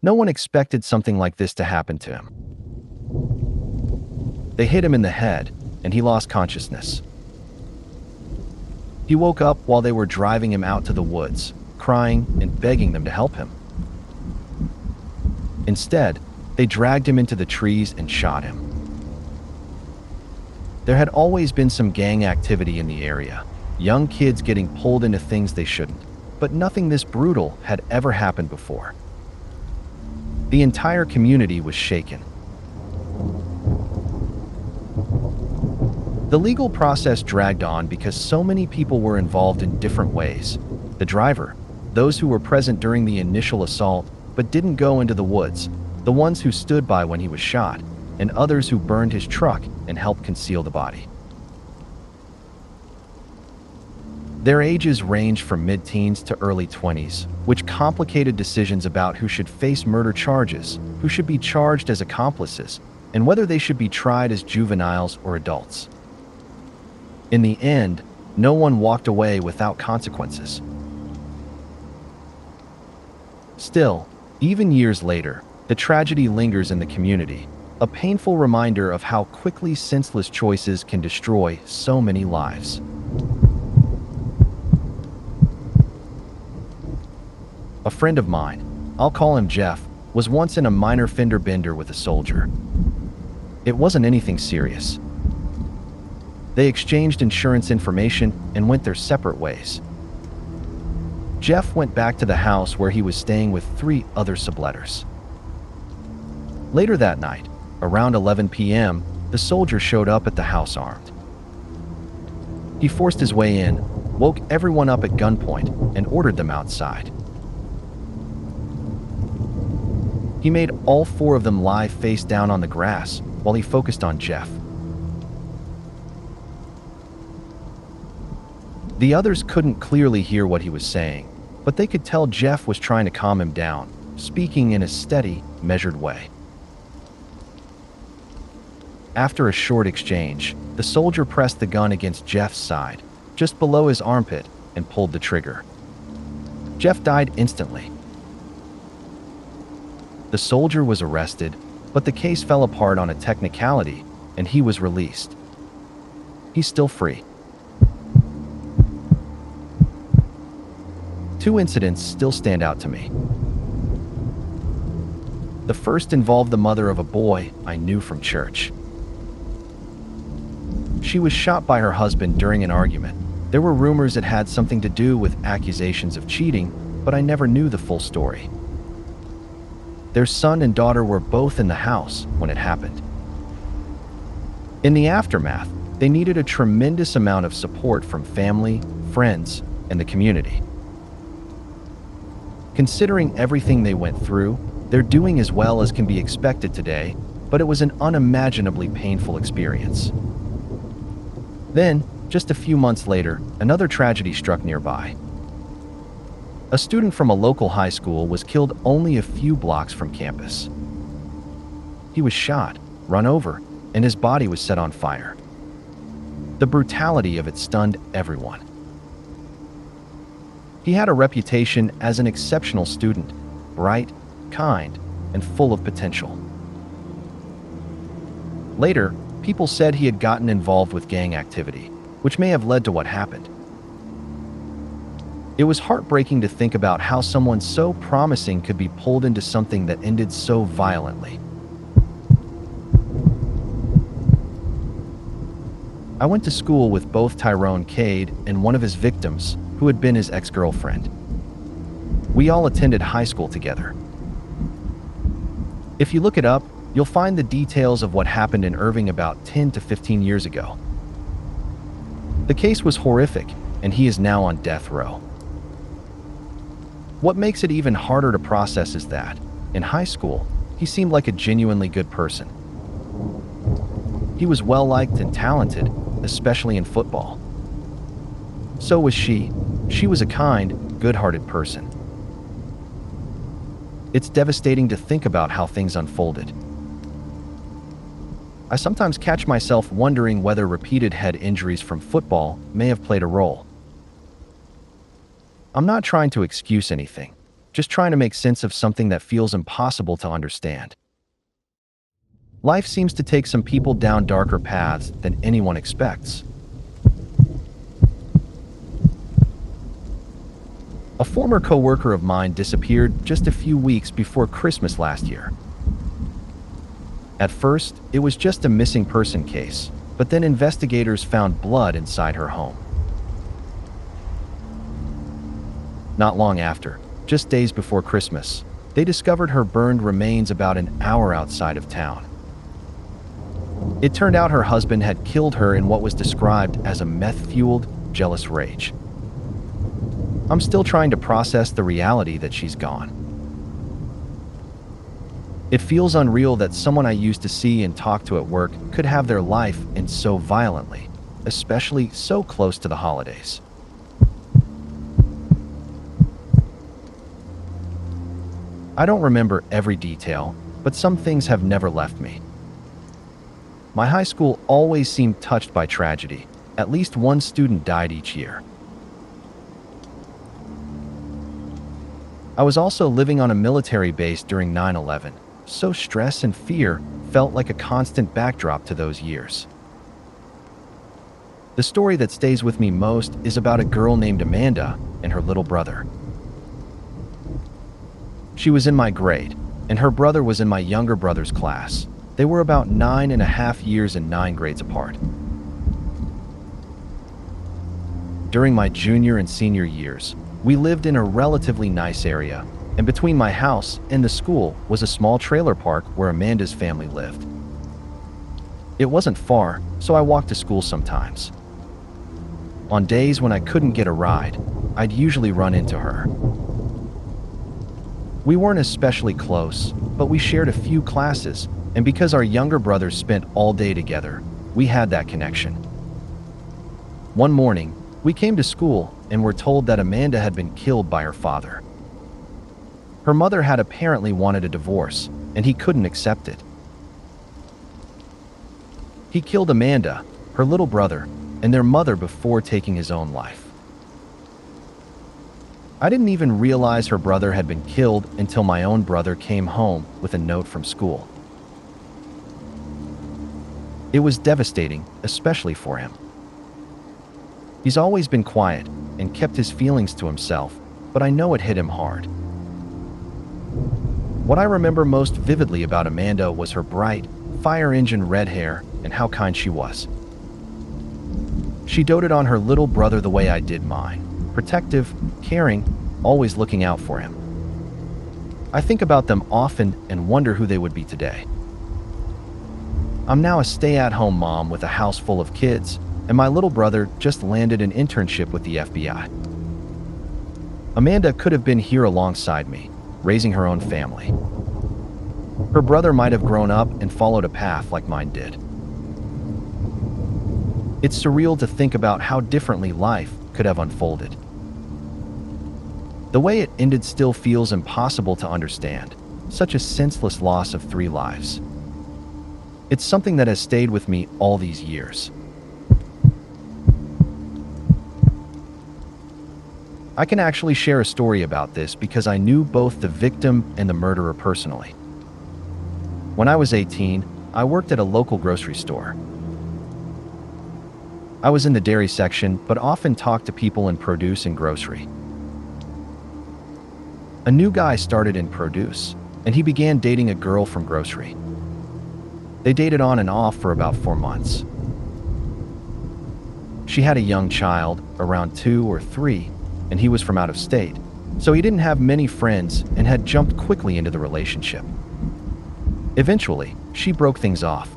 No one expected something like this to happen to him. They hit him in the head, and he lost consciousness. He woke up while they were driving him out to the woods, crying and begging them to help him. Instead, they dragged him into the trees and shot him. There had always been some gang activity in the area, young kids getting pulled into things they shouldn't, but nothing this brutal had ever happened before. The entire community was shaken. The legal process dragged on because so many people were involved in different ways. The driver, those who were present during the initial assault but didn't go into the woods, the ones who stood by when he was shot, and others who burned his truck and helped conceal the body. Their ages ranged from mid-teens to early 20s, which complicated decisions about who should face murder charges, who should be charged as accomplices, and whether they should be tried as juveniles or adults. In the end, no one walked away without consequences. Still, even years later, the tragedy lingers in the community, a painful reminder of how quickly senseless choices can destroy so many lives. A friend of mine, I'll call him Jeff, was once in a minor fender bender with a soldier. It wasn't anything serious. They exchanged insurance information and went their separate ways. Jeff went back to the house where he was staying with 3 other subletters. Later that night, around 11 p.m., the soldier showed up at the house armed. He forced his way in, woke everyone up at gunpoint, and ordered them outside. He made all 4 of them lie face down on the grass while he focused on Jeff. The others couldn't clearly hear what he was saying, but they could tell Jeff was trying to calm him down, speaking in a steady, measured way. After a short exchange, the soldier pressed the gun against Jeff's side, just below his armpit, and pulled the trigger. Jeff died instantly. The soldier was arrested, but the case fell apart on a technicality, and he was released. He's still free. 2 incidents still stand out to me. The first involved the mother of a boy I knew from church. She was shot by her husband during an argument. There were rumors it had something to do with accusations of cheating, but I never knew the full story. Their son and daughter were both in the house when it happened. In the aftermath, they needed a tremendous amount of support from family, friends, and the community. Considering everything they went through, they're doing as well as can be expected today, but it was an unimaginably painful experience. Then, just a few months later, another tragedy struck nearby. A student from a local high school was killed only a few blocks from campus. He was shot, run over, and his body was set on fire. The brutality of it stunned everyone. He had a reputation as an exceptional student, bright, kind, and full of potential. Later, people said he had gotten involved with gang activity, which may have led to what happened. It was heartbreaking to think about how someone so promising could be pulled into something that ended so violently. I went to school with both Tyrone Cade and one of his victims, who had been his ex-girlfriend. We all attended high school together. If you look it up, you'll find the details of what happened in Irving about 10 to 15 years ago. The case was horrific, and he is now on death row. What makes it even harder to process is that, in high school, he seemed like a genuinely good person. He was well-liked and talented, especially in football. So was she. She was a kind, good-hearted person. It's devastating to think about how things unfolded. I sometimes catch myself wondering whether repeated head injuries from football may have played a role. I'm not trying to excuse anything, just trying to make sense of something that feels impossible to understand. Life seems to take some people down darker paths than anyone expects. A former coworker of mine disappeared just a few weeks before Christmas last year. At first, it was just a missing person case, but then investigators found blood inside her home. Not long after, just days before Christmas, they discovered her burned remains about an hour outside of town. It turned out her husband had killed her in what was described as a meth-fueled, jealous rage. I'm still trying to process the reality that she's gone. It feels unreal that someone I used to see and talk to at work could have their life end so violently, especially so close to the holidays. I don't remember every detail, but some things have never left me. My high school always seemed touched by tragedy. At least one student died each year. I was also living on a military base during 9/11, so stress and fear felt like a constant backdrop to those years. The story that stays with me most is about a girl named Amanda and her little brother. She was in my grade, and her brother was in my younger brother's class. They were about 9.5 years and 9 grades apart. During my junior and senior years, we lived in a relatively nice area, and between my house and the school was a small trailer park where Amanda's family lived. It wasn't far, so I walked to school sometimes. On days when I couldn't get a ride, I'd usually run into her. We weren't especially close, but we shared a few classes, and because our younger brothers spent all day together, we had that connection. One morning, we came to school and were told that Amanda had been killed by her father. Her mother had apparently wanted a divorce, and he couldn't accept it. He killed Amanda, her little brother, and their mother before taking his own life. I didn't even realize her brother had been killed until my own brother came home with a note from school. It was devastating, especially for him. He's always been quiet and kept his feelings to himself, but I know it hit him hard. What I remember most vividly about Amanda was her bright, fire engine red hair and how kind she was. She doted on her little brother the way I did mine, protective, caring, always looking out for him. I think about them often and wonder who they would be today. I'm now a stay-at-home mom with a house full of kids, and my little brother just landed an internship with the FBI. Amanda could have been here alongside me, raising her own family. Her brother might have grown up and followed a path like mine did. It's surreal to think about how differently life could have unfolded. The way it ended still feels impossible to understand, such a senseless loss of 3 lives. It's something that has stayed with me all these years. I can actually share a story about this because I knew both the victim and the murderer personally. When I was 18, I worked at a local grocery store. I was in the dairy section, but often talked to people in produce and grocery. A new guy started in produce, and he began dating a girl from grocery. They dated on and off for about 4 months. She had a young child, around 2 or 3, and he was from out of state, so he didn't have many friends and had jumped quickly into the relationship. Eventually, she broke things off.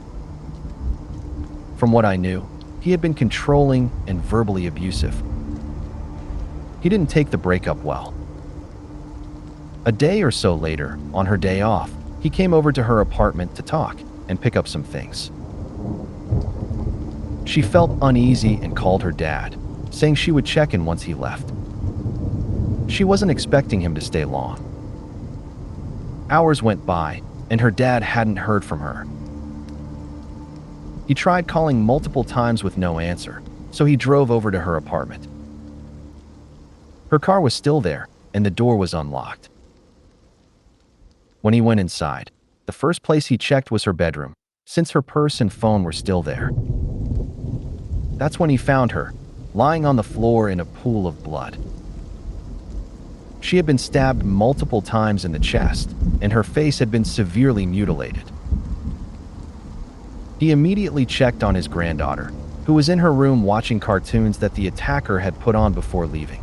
From what I knew, he had been controlling and verbally abusive. He didn't take the breakup well. A day or so later, on her day off, he came over to her apartment to talk and pick up some things. She felt uneasy and called her dad, saying she would check in once he left. She wasn't expecting him to stay long. Hours went by, and her dad hadn't heard from her. He tried calling multiple times with no answer, so he drove over to her apartment. Her car was still there, and the door was unlocked. When he went inside, the first place he checked was her bedroom, since her purse and phone were still there. That's when he found her, lying on the floor in a pool of blood. She had been stabbed multiple times in the chest, and her face had been severely mutilated. He immediately checked on his granddaughter, who was in her room watching cartoons that the attacker had put on before leaving.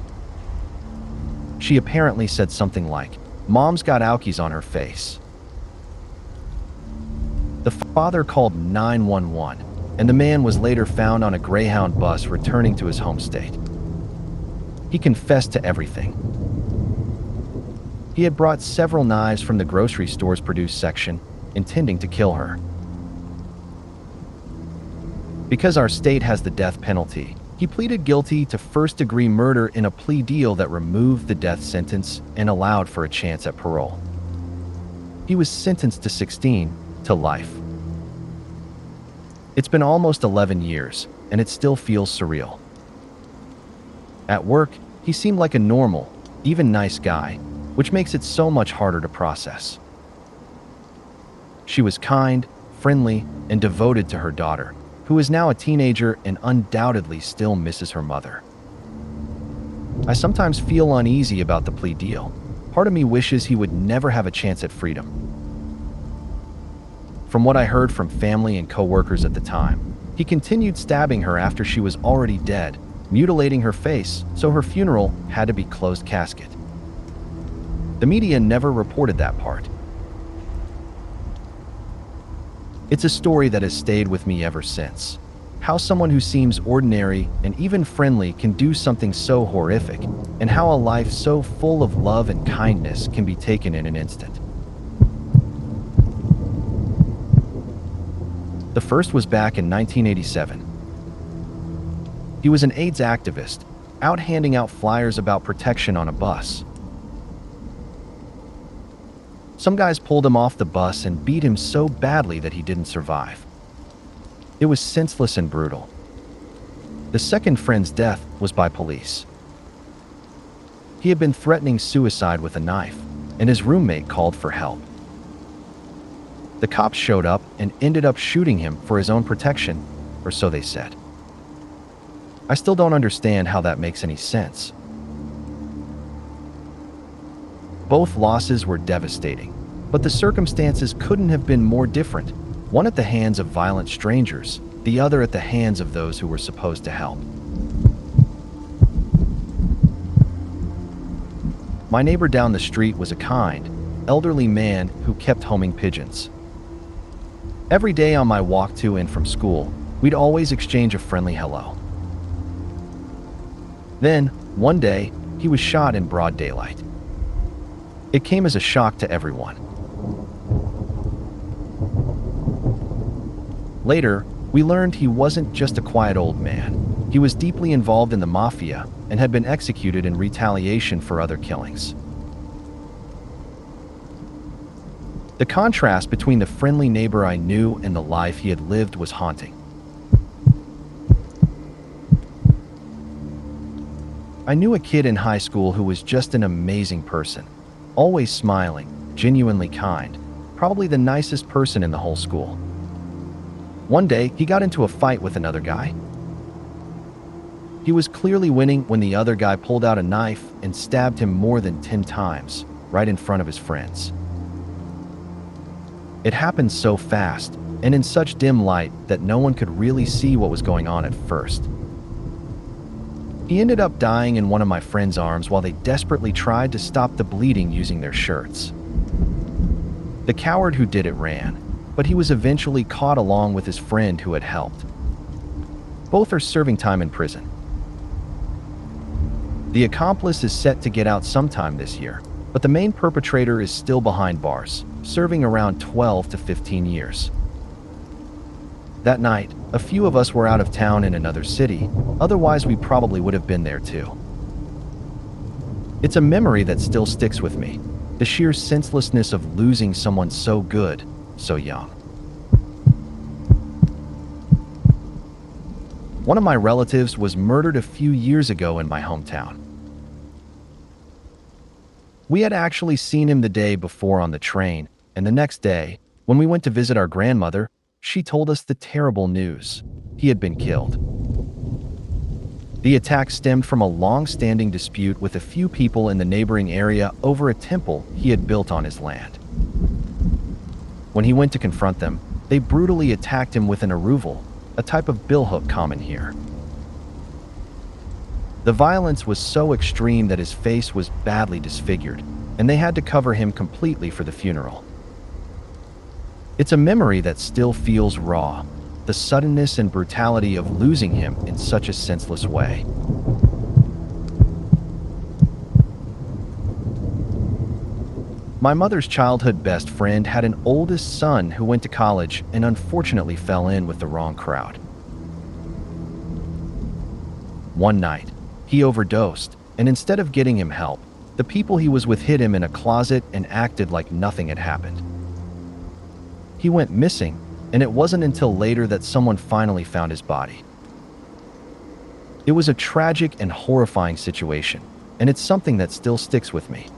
She apparently said something like, "Mom's got alkies on her face." The father called 911, and the man was later found on a Greyhound bus returning to his home state. He confessed to everything. He had brought several knives from the grocery store's produce section, intending to kill her. Because our state has the death penalty, he pleaded guilty to first-degree murder in a plea deal that removed the death sentence and allowed for a chance at parole. He was sentenced to 16 to life. It's been almost 11 years, and it still feels surreal. At work, he seemed like a normal, even nice guy, which makes it so much harder to process. She was kind, friendly, and devoted to her daughter, who is now a teenager and undoubtedly still misses her mother. I sometimes feel uneasy about the plea deal. Part of me wishes he would never have a chance at freedom. From what I heard from family and co-workers at the time, he continued stabbing her after she was already dead, mutilating her face, so her funeral had to be closed casket. The media never reported that part. It's a story that has stayed with me ever since. How someone who seems ordinary and even friendly can do something so horrific, and how a life so full of love and kindness can be taken in an instant. The first was back in 1987. He was an AIDS activist, out handing out flyers about protection on a bus. Some guys pulled him off the bus and beat him so badly that he didn't survive. It was senseless and brutal. The second friend's death was by police. He had been threatening suicide with a knife, and his roommate called for help. The cops showed up and ended up shooting him for his own protection, or so they said. I still don't understand how that makes any sense. Both losses were devastating, but the circumstances couldn't have been more different, one at the hands of violent strangers, the other at the hands of those who were supposed to help. My neighbor down the street was a kind, elderly man who kept homing pigeons. Every day on my walk to and from school, we'd always exchange a friendly hello. Then, one day, he was shot in broad daylight. It came as a shock to everyone. Later, we learned he wasn't just a quiet old man. He was deeply involved in the mafia and had been executed in retaliation for other killings. The contrast between the friendly neighbor I knew and the life he had lived was haunting. I knew a kid in high school who was just an amazing person, always smiling, genuinely kind, probably the nicest person in the whole school. One day, he got into a fight with another guy. He was clearly winning when the other guy pulled out a knife and stabbed him more than 10 times, right in front of his friends. It happened so fast, and in such dim light that no one could really see what was going on at first. He ended up dying in one of my friend's arms while they desperately tried to stop the bleeding using their shirts. The coward who did it ran, but he was eventually caught along with his friend who had helped. Both are serving time in prison. The accomplice is set to get out sometime this year, but the main perpetrator is still behind bars, serving around 12 to 15 years. That night, a few of us were out of town in another city, otherwise we probably would have been there too. It's a memory that still sticks with me, the sheer senselessness of losing someone so good, so young. One of my relatives was murdered a few years ago in my hometown. We had actually seen him the day before on the train, and the next day, when we went to visit our grandmother, she told us the terrible news. He had been killed. The attack stemmed from a long-standing dispute with a few people in the neighboring area over a temple he had built on his land. When he went to confront them, they brutally attacked him with an arruval, a type of billhook common here. The violence was so extreme that his face was badly disfigured, and they had to cover him completely for the funeral. It's a memory that still feels raw, the suddenness and brutality of losing him in such a senseless way. My mother's childhood best friend had an oldest son who went to college and unfortunately fell in with the wrong crowd. One night, he overdosed, and instead of getting him help, the people he was with hid him in a closet and acted like nothing had happened. He went missing, and it wasn't until later that someone finally found his body. It was a tragic and horrifying situation, and it's something that still sticks with me.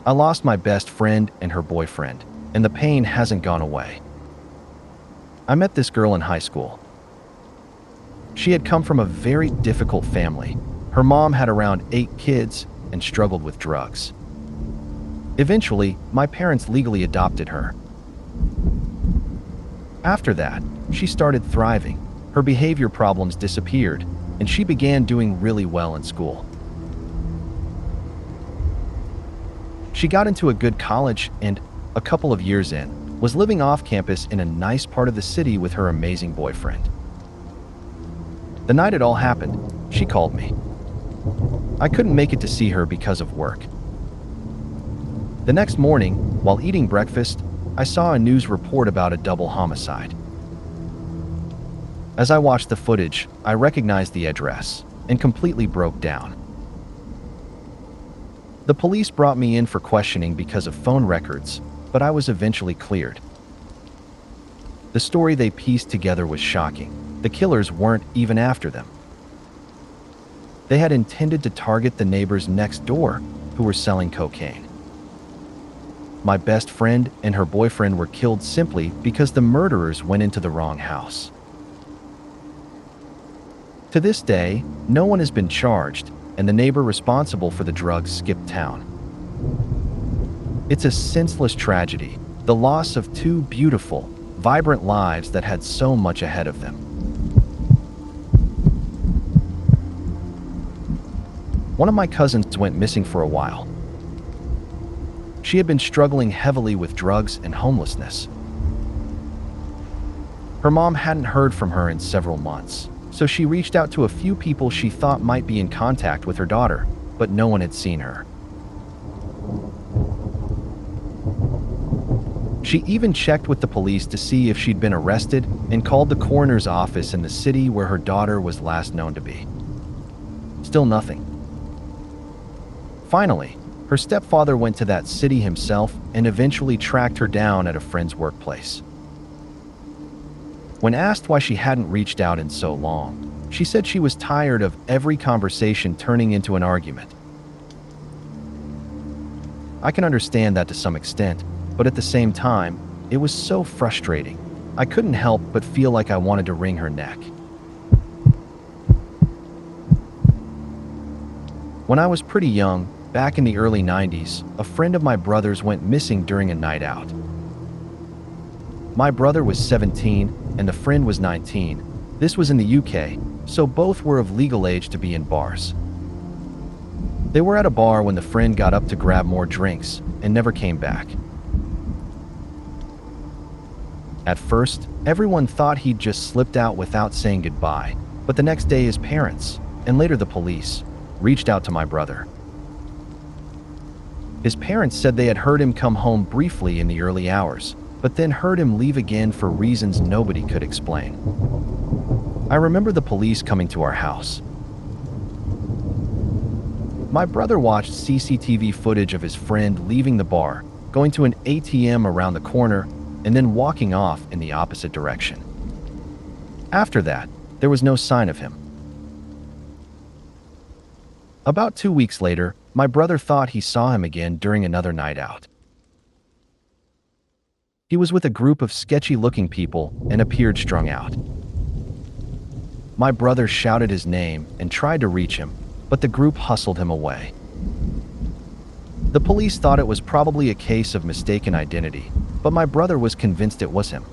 I lost my best friend and her boyfriend, and the pain hasn't gone away. I met this girl in high school. She had come from a very difficult family. Her mom had around 8 kids and struggled with drugs. Eventually, my parents legally adopted her. After that, she started thriving. Her behavior problems disappeared, and she began doing really well in school. She got into a good college and, a couple of years in, was living off campus in a nice part of the city with her amazing boyfriend. The night it all happened, she called me. I couldn't make it to see her because of work. The next morning, while eating breakfast, I saw a news report about a double homicide. As I watched the footage, I recognized the address and completely broke down. The police brought me in for questioning because of phone records, but I was eventually cleared. The story they pieced together was shocking. The killers weren't even after them. They had intended to target the neighbors next door who were selling cocaine. My best friend and her boyfriend were killed simply because the murderers went into the wrong house. To this day, no one has been charged, and the neighbor responsible for the drugs skipped town. It's a senseless tragedy, the loss of 2 beautiful, vibrant lives that had so much ahead of them. One of my cousins went missing for a while. She had been struggling heavily with drugs and homelessness. Her mom hadn't heard from her in several months, so she reached out to a few people she thought might be in contact with her daughter, but no one had seen her. She even checked with the police to see if she'd been arrested and called the coroner's office in the city where her daughter was last known to be. Still nothing. Finally, her stepfather went to that city himself and eventually tracked her down at a friend's workplace. When asked why she hadn't reached out in so long, she said she was tired of every conversation turning into an argument. I can understand that to some extent, but at the same time, it was so frustrating. I couldn't help but feel like I wanted to wring her neck. When I was pretty young, back in the early 90s, a friend of my brother's went missing during a night out. My brother was 17 and the friend was 19. This was in the UK, so both were of legal age to be in bars. They were at a bar when the friend got up to grab more drinks and never came back. At first, everyone thought he'd just slipped out without saying goodbye, but the next day his parents, and later the police, reached out to my brother. His parents said they had heard him come home briefly in the early hours, but then heard him leave again for reasons nobody could explain. I remember the police coming to our house. My brother watched CCTV footage of his friend leaving the bar, going to an ATM around the corner, and then walking off in the opposite direction. After that, there was no sign of him. About 2 weeks later, my brother thought he saw him again during another night out. He was with a group of sketchy-looking people and appeared strung out. My brother shouted his name and tried to reach him, but the group hustled him away. The police thought it was probably a case of mistaken identity, but my brother was convinced it was him.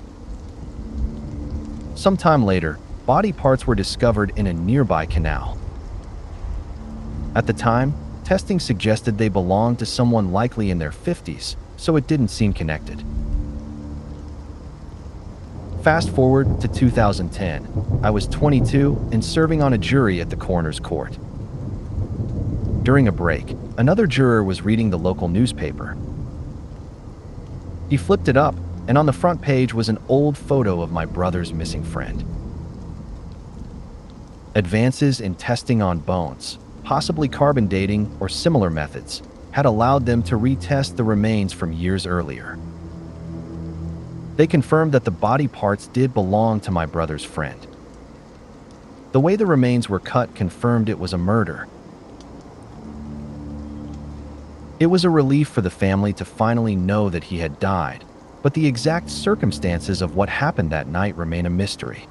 Sometime later, body parts were discovered in a nearby canal. At the time, testing suggested they belonged to someone likely in their 50s, so it didn't seem connected. Fast forward to 2010. I was 22 and serving on a jury at the coroner's court. During a break, another juror was reading the local newspaper. He flipped it up, and on the front page was an old photo of my brother's missing friend. Advances in testing on bones, possibly carbon dating or similar methods, had allowed them to retest the remains from years earlier. They confirmed that the body parts did belong to my brother's friend. The way the remains were cut confirmed it was a murder. It was a relief for the family to finally know that he had died, but the exact circumstances of what happened that night remain a mystery.